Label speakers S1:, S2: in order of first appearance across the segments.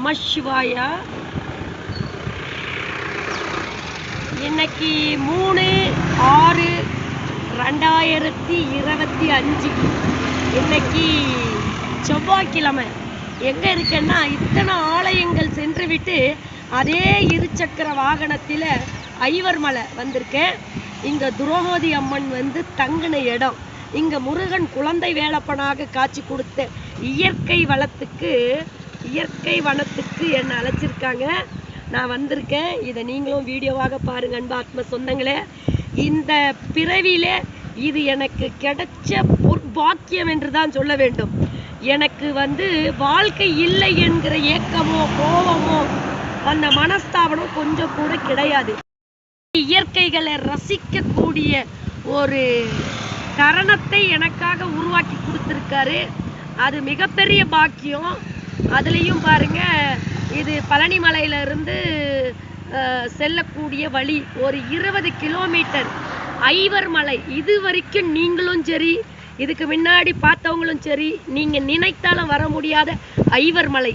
S1: நமசிவாயா. இன்னைக்கு 3/6/2025. இன்னைக்கு செவ்வாய்க்கிழமை. எங்கே இருக்கேன்னா இத்தனை ஆலயங்கள் சென்று விட்டு அதே இருசக்கர வாகனத்தில் ஐவர்மலை வந்திருக்கேன். இங்கே துரோகோதி அம்மன் தங்கின இடம். இங்கே முருகன் குழந்தை வேலப்பனாக காட்சி கொடுத்த இயற்கை வனத்துக்கு என்னை அழைச்சிருக்காங்க. நான் வந்திருக்கேன். இதை நீங்களும் வீடியோவாக பாருங்க அன்பு ஆத்ம சொந்தங்களே. இந்த பிறவியிலே இது எனக்கு கிடைச்ச பாக்கியம் என்று தான் சொல்ல வேண்டும். எனக்கு வாழ்க்கை இல்லை என்கிற ஏக்கமோ கோபமோ அந்த மனஸ்தாபனம் கொஞ்சம் கூட கிடையாது. இயற்கைகளை ரசிக்கக்கூடிய ஒரு தருணத்தை எனக்காக உருவாக்கி கொடுத்துருக்காரு. அது மிகப்பெரிய பாக்கியம். அதுலேயும் பாருங்க, இது பழனி மலையிலிருந்து செல்லக்கூடிய வழி ஒரு 20 கிலோமீட்டர் ஐவர்மலை. இது வரைக்கும் நீங்களும் சரி, இதுக்கு முன்னாடி பார்த்தவங்களும் சரி, நீங்கள் நினைத்தாலும் வர முடியாத ஐவர்மலை.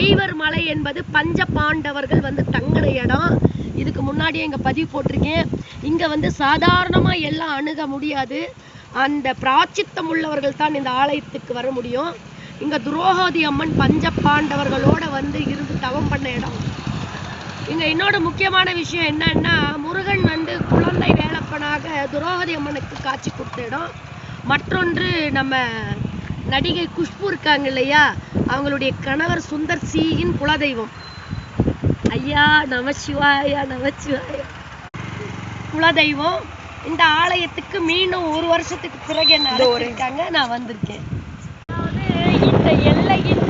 S1: ஐவர்மலை என்பது பஞ்ச பாண்டவர்கள் தங்குற இடம். இதுக்கு முன்னாடியே இங்கே பதிவு போட்டிருக்கேன். இங்கே சாதாரணமாக எல்லாம் அணுக முடியாது. அந்த பிராச்சித்தம் உள்ளவர்கள் தான் இந்த ஆலயத்துக்கு வர முடியும். இங்கே துரோகோதி அம்மன் பஞ்ச பாண்டவர்களோட இருந்து தவம் பண்ண இடம். இங்கே இன்னொரு முக்கியமான விஷயம் என்னன்னா, முருகன் குழந்தை வேலப்பனாக துரோகோதி அம்மனுக்கு காட்சி கொடுத்த இடம். மற்றொன்று, நம்ம நடிகை குஷ்பு இருக்காங்க இல்லையா, அவங்களுடைய கணவர் சுந்தர் சியின் குலதெய்வம். ஐயா நமசிவாயா நமசிவாயா குலதெய்வம். இந்த ஆலயத்துக்கு மீண்டும் 1 வருஷத்துக்கு பிறகு என்ன அழைச்சிருக்காங்க. நான் வந்திருக்கேன். அதாவது இந்த எல்லையின்